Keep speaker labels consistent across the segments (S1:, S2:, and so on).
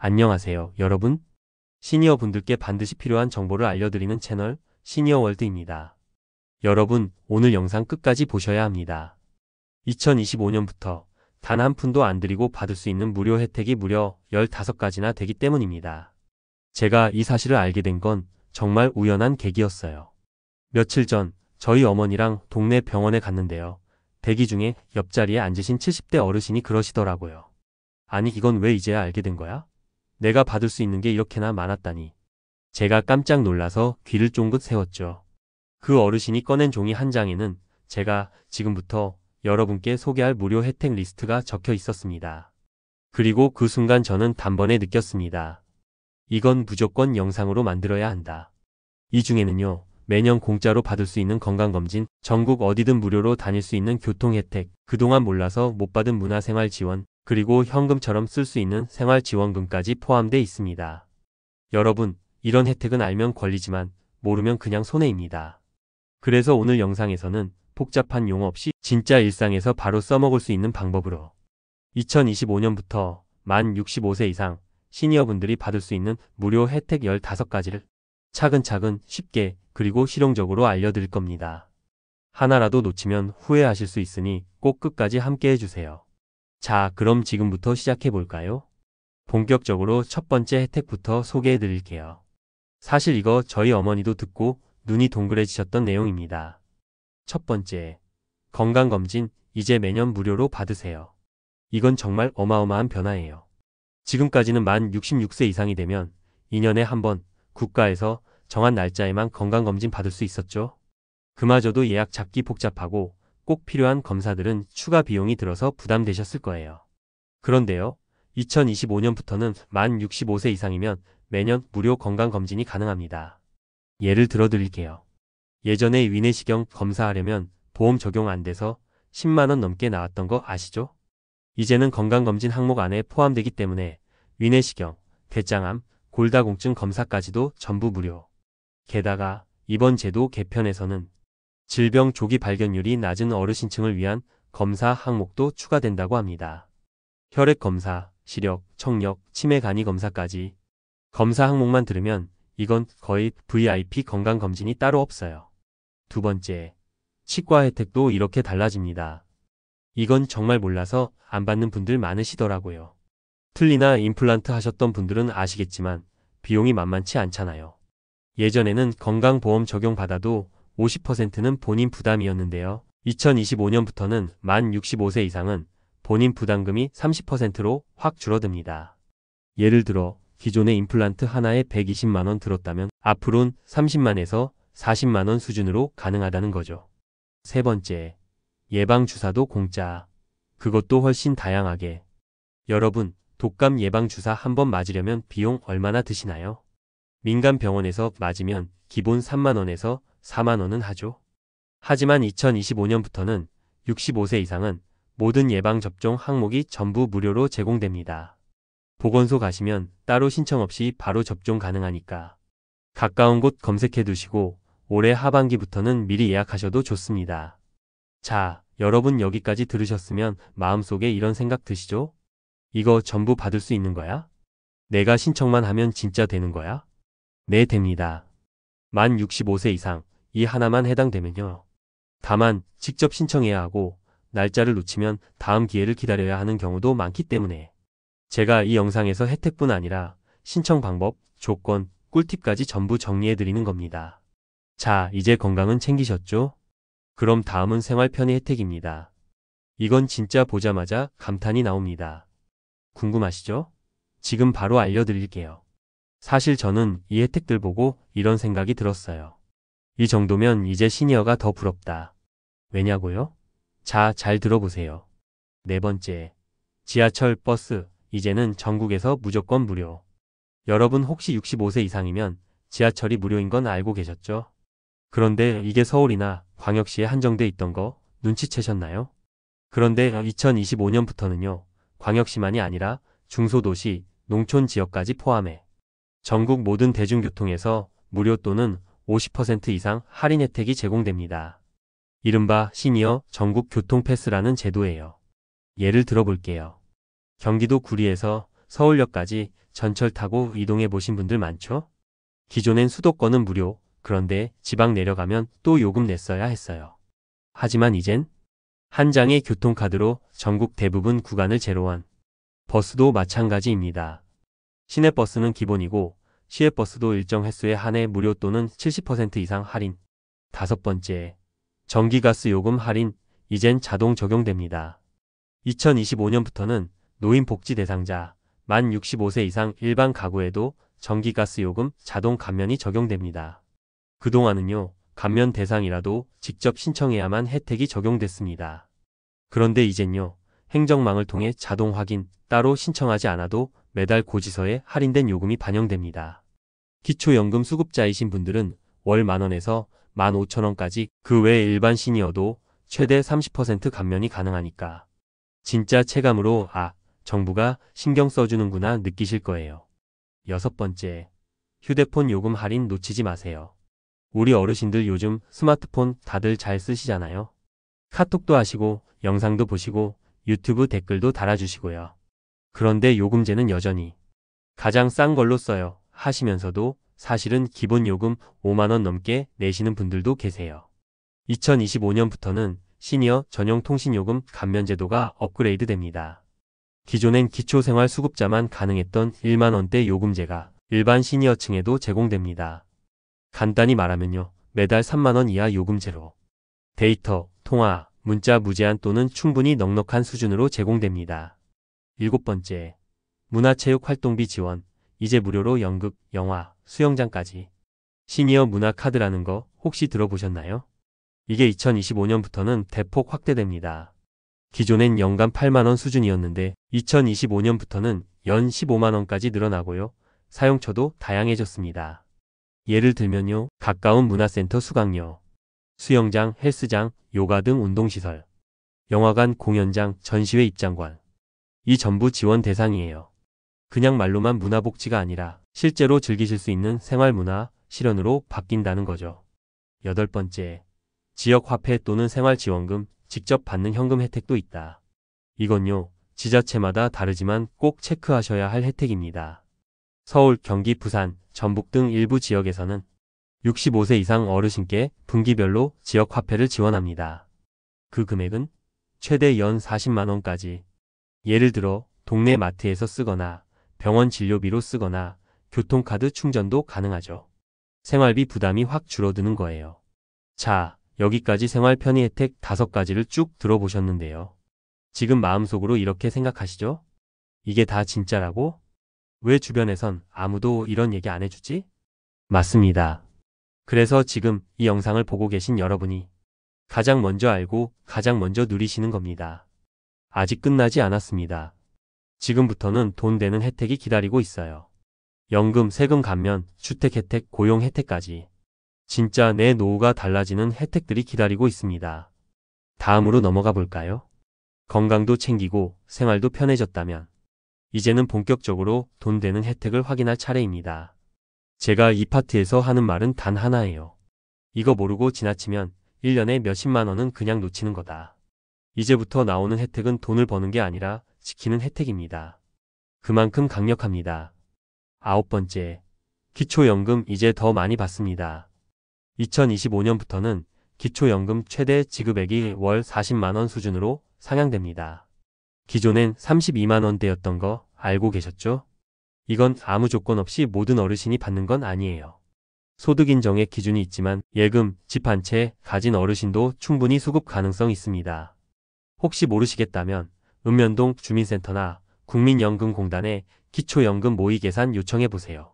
S1: 안녕하세요, 여러분. 시니어 분들께 반드시 필요한 정보를 알려드리는 채널 시니어월드입니다. 여러분, 오늘 영상 끝까지 보셔야 합니다. 2025년부터 단 한 푼도 안 들이고 받을 수 있는 무료 혜택이 무려 15가지나 되기 때문입니다. 제가 이 사실을 알게 된 건 정말 우연한 계기였어요. 며칠 전 저희 어머니랑 동네 병원에 갔는데요. 대기 중에 옆자리에 앉으신 70대 어르신이 그러시더라고요. 아니, 이건 왜 이제야 알게 된 거야? 내가 받을 수 있는 게 이렇게나 많았다니. 제가 깜짝 놀라서 귀를 쫑긋 세웠죠. 그 어르신이 꺼낸 종이 한 장에는 제가 지금부터 여러분께 소개할 무료 혜택 리스트가 적혀 있었습니다. 그리고 그 순간 저는 단번에 느꼈습니다. 이건 무조건 영상으로 만들어야 한다. 이 중에는요, 매년 공짜로 받을 수 있는 건강검진, 전국 어디든 무료로 다닐 수 있는 교통혜택, 그동안 몰라서 못 받은 문화생활 지원, 그리고 현금처럼 쓸 수 있는 생활지원금까지 포함되어 있습니다. 여러분, 이런 혜택은 알면 권리지만 모르면 그냥 손해입니다. 그래서 오늘 영상에서는 복잡한 용어 없이 진짜 일상에서 바로 써먹을 수 있는 방법으로 2025년부터 만 65세 이상 시니어분들이 받을 수 있는 무료 혜택 15가지를 차근차근 쉽게 그리고 실용적으로 알려드릴 겁니다. 하나라도 놓치면 후회하실 수 있으니 꼭 끝까지 함께 해주세요. 자, 그럼 지금부터 시작해 볼까요? 본격적으로 첫 번째 혜택부터 소개해 드릴게요. 사실 이거 저희 어머니도 듣고 눈이 동그래지셨던 내용입니다. 첫 번째, 건강검진 이제 매년 무료로 받으세요. 이건 정말 어마어마한 변화예요. 지금까지는 만 66세 이상이 되면 2년에 한 번 국가에서 정한 날짜에만 건강검진 받을 수 있었죠. 그마저도 예약 잡기 복잡하고 꼭 필요한 검사들은 추가 비용이 들어서 부담되셨을 거예요. 그런데요, 2025년부터는 만 65세 이상이면 매년 무료 건강검진이 가능합니다. 예를 들어 드릴게요. 예전에 위내시경 검사하려면 보험 적용 안 돼서 10만원 넘게 나왔던 거 아시죠? 이제는 건강검진 항목 안에 포함되기 때문에 위내시경, 대장암, 골다공증 검사까지도 전부 무료. 게다가 이번 제도 개편에서는 질병 조기 발견율이 낮은 어르신층을 위한 검사 항목도 추가된다고 합니다. 혈액 검사, 시력, 청력, 치매 간이 검사까지. 검사 항목만 들으면 이건 거의 VIP 건강검진이 따로 없어요. 두 번째, 치과 혜택도 이렇게 달라집니다. 이건 정말 몰라서 안 받는 분들 많으시더라고요. 틀니나 임플란트 하셨던 분들은 아시겠지만 비용이 만만치 않잖아요. 예전에는 건강보험 적용받아도 50%는 본인 부담이었는데요. 2025년부터는 만 65세 이상은 본인 부담금이 30%로 확 줄어듭니다. 예를 들어 기존의 임플란트 하나에 120만원 들었다면 앞으로는 30만에서 40만원 수준으로 가능하다는 거죠. 세 번째, 예방주사도 공짜. 그것도 훨씬 다양하게. 여러분, 독감 예방주사 한 번 맞으려면 비용 얼마나 드시나요? 민간 병원에서 맞으면 기본 3만원에서 4만원은 하죠. 하지만 2025년부터는 65세 이상은 모든 예방접종 항목이 전부 무료로 제공됩니다. 보건소 가시면 따로 신청 없이 바로 접종 가능하니까 가까운 곳 검색해 두시고 올해 하반기부터는 미리 예약하셔도 좋습니다. 자, 여러분 여기까지 들으셨으면 마음속에 이런 생각 드시죠? 이거 전부 받을 수 있는 거야? 내가 신청만 하면 진짜 되는 거야? 네, 됩니다. 만 65세 이상 이 하나만 해당되면요. 다만 직접 신청해야 하고 날짜를 놓치면 다음 기회를 기다려야 하는 경우도 많기 때문에 제가 이 영상에서 혜택뿐 아니라 신청 방법, 조건, 꿀팁까지 전부 정리해 드리는 겁니다. 자, 이제 건강은 챙기셨죠? 그럼 다음은 생활 편의 혜택입니다. 이건 진짜 보자마자 감탄이 나옵니다. 궁금하시죠? 지금 바로 알려드릴게요. 사실 저는 이 혜택들 보고 이런 생각이 들었어요. 이 정도면 이제 시니어가 더 부럽다. 왜냐고요? 자, 잘 들어보세요. 네 번째, 지하철, 버스, 이제는 전국에서 무조건 무료. 여러분 혹시 65세 이상이면 지하철이 무료인 건 알고 계셨죠? 그런데 이게 서울이나 광역시에 한정돼 있던 거 눈치채셨나요? 그런데 2025년부터는요, 광역시만이 아니라 중소도시, 농촌 지역까지 포함해 전국 모든 대중교통에서 무료 또는 50% 이상 할인 혜택이 제공됩니다. 이른바 시니어 전국 교통 패스라는 제도예요. 예를 들어 볼게요. 경기도 구리에서 서울역까지 전철 타고 이동해 보신 분들 많죠? 기존엔 수도권은 무료, 그런데 지방 내려가면 또 요금 냈어야 했어요. 하지만 이젠 한 장의 교통카드로 전국 대부분 구간을 제로한 버스도 마찬가지입니다. 시내버스는 기본이고 시외버스도 일정 횟수에 한해 무료 또는 70% 이상 할인. 다섯 번째, 전기가스 요금 할인, 이젠 자동 적용됩니다. 2025년부터는 노인복지 대상자, 만 65세 이상 일반 가구에도 전기가스 요금 자동 감면이 적용됩니다. 그동안은요, 감면 대상이라도 직접 신청해야만 혜택이 적용됐습니다. 그런데 이젠요, 행정망을 통해 자동 확인, 따로 신청하지 않아도 매달 고지서에 할인된 요금이 반영됩니다. 기초연금 수급자이신 분들은 월 10,000원에서 15,000원까지, 그 외 일반 시니어도 최대 30% 감면이 가능하니까 진짜 체감으로 정부가 신경 써주는구나 느끼실 거예요. 여섯 번째, 휴대폰 요금 할인 놓치지 마세요. 우리 어르신들 요즘 스마트폰 다들 잘 쓰시잖아요. 카톡도 하시고 영상도 보시고 유튜브 댓글도 달아주시고요. 그런데 요금제는 여전히 가장 싼 걸로 써요 하시면서도 사실은 기본 요금 5만원 넘게 내시는 분들도 계세요. 2025년부터는 시니어 전용 통신요금 감면 제도가 업그레이드 됩니다. 기존엔 기초생활수급자만 가능했던 1만원대 요금제가 일반 시니어층에도 제공됩니다. 간단히 말하면요, 매달 3만원 이하 요금제로 데이터, 통화, 문자 무제한 또는 충분히 넉넉한 수준으로 제공됩니다. 일곱 번째, 문화체육활동비 지원, 이제 무료로 연극, 영화, 수영장까지. 시니어 문화카드라는 거 혹시 들어보셨나요? 이게 2025년부터는 대폭 확대됩니다. 기존엔 연간 8만원 수준이었는데 2025년부터는 연 15만원까지 늘어나고요. 사용처도 다양해졌습니다. 예를 들면요, 가까운 문화센터 수강료, 수영장, 헬스장, 요가 등 운동시설, 영화관, 공연장, 전시회 입장권. 이 전부 지원 대상이에요. 그냥 말로만 문화복지가 아니라 실제로 즐기실 수 있는 생활문화 실현으로 바뀐다는 거죠. 여덟 번째, 지역화폐 또는 생활지원금, 직접 받는 현금 혜택도 있다. 이건요, 지자체마다 다르지만 꼭 체크하셔야 할 혜택입니다. 서울, 경기, 부산, 전북 등 일부 지역에서는 65세 이상 어르신께 분기별로 지역화폐를 지원합니다. 그 금액은 최대 연 40만원까지. 예를 들어 동네 마트에서 쓰거나 병원 진료비로 쓰거나 교통카드 충전도 가능하죠. 생활비 부담이 확 줄어드는 거예요. 자, 여기까지 생활 편의 혜택 5가지를 쭉 들어보셨는데요. 지금 마음속으로 이렇게 생각하시죠? 이게 다 진짜라고? 왜 주변에선 아무도 이런 얘기 안 해주지? 맞습니다. 그래서 지금 이 영상을 보고 계신 여러분이 가장 먼저 알고 가장 먼저 누리시는 겁니다. 아직 끝나지 않았습니다. 지금부터는 돈 되는 혜택이 기다리고 있어요. 연금, 세금 감면, 주택 혜택, 고용 혜택까지. 진짜 내 노후가 달라지는 혜택들이 기다리고 있습니다. 다음으로 넘어가 볼까요? 건강도 챙기고 생활도 편해졌다면 이제는 본격적으로 돈 되는 혜택을 확인할 차례입니다. 제가 이 파트에서 하는 말은 단 하나예요. 이거 모르고 지나치면 1년에 몇십만 원은 그냥 놓치는 거다. 이제부터 나오는 혜택은 돈을 버는 게 아니라 지키는 혜택입니다. 그만큼 강력합니다. 아홉 번째, 기초연금 이제 더 많이 받습니다. 2025년부터는 기초연금 최대 지급액이 월 40만원 수준으로 상향됩니다. 기존엔 32만원대였던 거 알고 계셨죠? 이건 아무 조건 없이 모든 어르신이 받는 건 아니에요. 소득 인정의 기준이 있지만 예금, 집 한 채 가진 어르신도 충분히 수급 가능성 있습니다. 혹시 모르시겠다면 읍면동 주민센터나 국민연금공단에 기초연금 모의 계산 요청해보세요.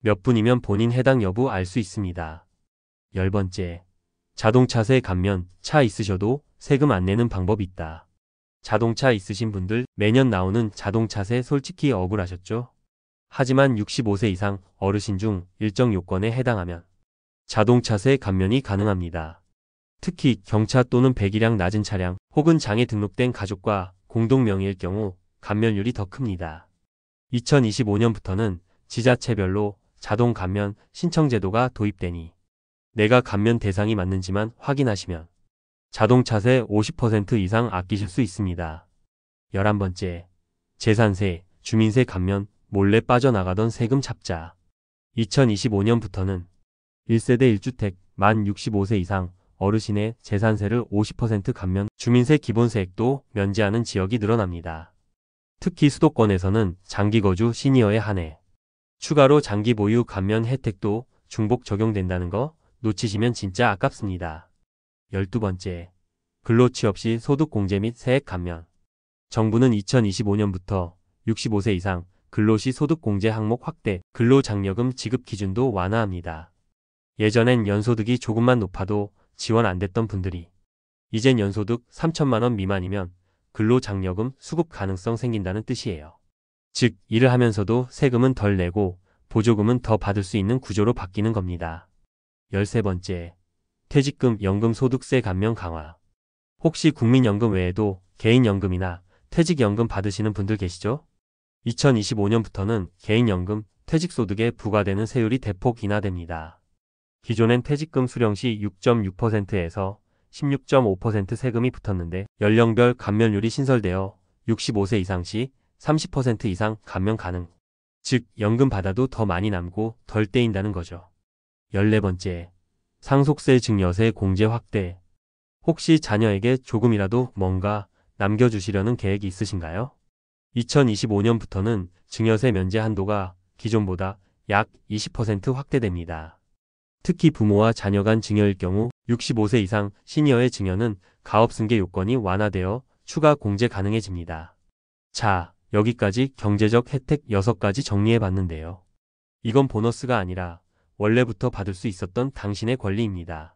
S1: 몇 분이면 본인 해당 여부 알 수 있습니다. 열 번째, 자동차세 감면, 차 있으셔도 세금 안 내는 방법이 있다. 자동차 있으신 분들 매년 나오는 자동차세 솔직히 억울하셨죠? 하지만 65세 이상 어르신 중 일정 요건에 해당하면 자동차세 감면이 가능합니다. 특히 경차 또는 배기량 낮은 차량 혹은 장에 등록된 가족과 공동 명의일 경우 감면율이 더 큽니다. 2025년부터는 지자체별로 자동 감면 신청 제도가 도입되니 내가 감면 대상이 맞는지만 확인하시면 자동차세 50% 이상 아끼실 수 있습니다. 11번째, 재산세, 주민세 감면, 몰래 빠져나가던 세금 찹자. 2025년부터는 1세대 1주택 만 65세 이상 어르신의 재산세를 50% 감면, 주민세 기본세액도 면제하는 지역이 늘어납니다. 특히 수도권에서는 장기 거주 시니어에 한해 추가로 장기 보유 감면 혜택도 중복 적용된다는 거 놓치시면 진짜 아깝습니다. 12번째, 근로취업 시 소득 공제 및 세액 감면. 정부는 2025년부터 65세 이상 근로시 소득 공제 항목 확대, 근로장려금 지급 기준도 완화합니다. 예전엔 연소득이 조금만 높아도 지원 안 됐던 분들이 이젠 연소득 3천만 원 미만이면 근로장려금 수급 가능성 생긴다는 뜻이에요. 즉, 일을 하면서도 세금은 덜 내고 보조금은 더 받을 수 있는 구조로 바뀌는 겁니다. 13번째, 퇴직금, 연금 소득세 감면 강화. 혹시 국민연금 외에도 개인연금이나 퇴직연금 받으시는 분들 계시죠? 2025년부터는 개인연금, 퇴직소득에 부과되는 세율이 대폭 인하됩니다. 기존엔 퇴직금 수령 시 6.6%에서 16.5% 세금이 붙었는데 연령별 감면율이 신설되어 65세 이상 시 30% 이상 감면 가능. 즉, 연금 받아도 더 많이 남고 덜 떼인다는 거죠. 14번째, 상속세 증여세 공제 확대. 혹시 자녀에게 조금이라도 뭔가 남겨주시려는 계획이 있으신가요? 2025년부터는 증여세 면제 한도가 기존보다 약 20% 확대됩니다. 특히 부모와 자녀 간 증여일 경우 65세 이상 시니어의 증여는 가업승계 요건이 완화되어 추가 공제 가능해집니다. 자, 여기까지 경제적 혜택 6가지 정리해봤는데요. 이건 보너스가 아니라 원래부터 받을 수 있었던 당신의 권리입니다.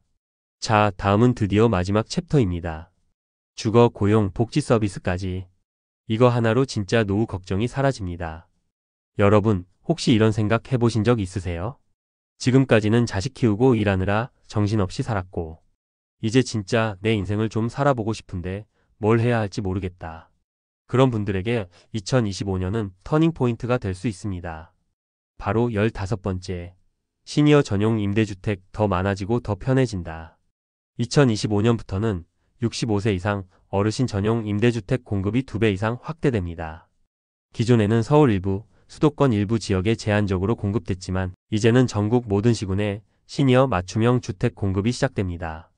S1: 자, 다음은 드디어 마지막 챕터입니다. 주거, 고용, 복지 서비스까지. 이거 하나로 진짜 노후 걱정이 사라집니다. 여러분, 혹시 이런 생각 해보신 적 있으세요? 지금까지는 자식 키우고 일하느라 정신없이 살았고, 이제 진짜 내 인생을 좀 살아보고 싶은데 뭘 해야 할지 모르겠다. 그런 분들에게 2025년은 터닝포인트가 될 수 있습니다. 바로 15번째, 시니어 전용 임대주택 더 많아지고 더 편해진다. 2025년부터는 65세 이상 어르신 전용 임대주택 공급이 2배 이상 확대됩니다. 기존에는 서울 일부, 수도권 일부 지역에 제한적으로 공급됐지만 이제는 전국 모든 시군에 시니어 맞춤형 주택 공급이 시작됩니다.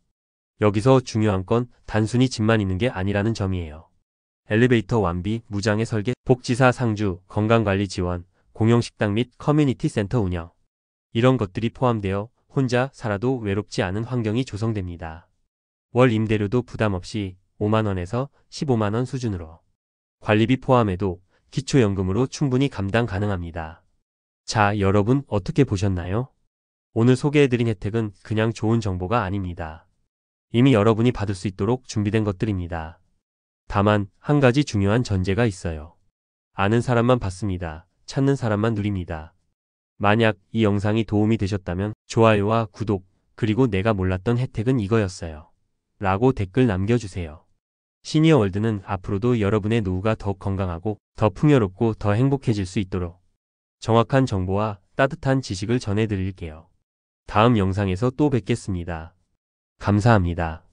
S1: 여기서 중요한 건 단순히 집만 있는 게 아니라는 점이에요. 엘리베이터 완비, 무장애 설계, 복지사 상주, 건강관리 지원, 공용식당 및 커뮤니티 센터 운영. 이런 것들이 포함되어 혼자 살아도 외롭지 않은 환경이 조성됩니다. 월 임대료도 부담 없이 5만원에서 15만원 수준으로. 관리비 포함해도 기초연금으로 충분히 감당 가능합니다. 자, 여러분 어떻게 보셨나요? 오늘 소개해드린 혜택은 그냥 좋은 정보가 아닙니다. 이미 여러분이 받을 수 있도록 준비된 것들입니다. 다만 한 가지 중요한 전제가 있어요. 아는 사람만 받습니다. 찾는 사람만 누립니다. 만약 이 영상이 도움이 되셨다면 좋아요와 구독, 그리고 내가 몰랐던 혜택은 이거였어요 라고 댓글 남겨주세요. 시니어월드는 앞으로도 여러분의 노후가 더욱 건강하고 더 풍요롭고 더 행복해질 수 있도록 정확한 정보와 따뜻한 지식을 전해드릴게요. 다음 영상에서 또 뵙겠습니다. 감사합니다.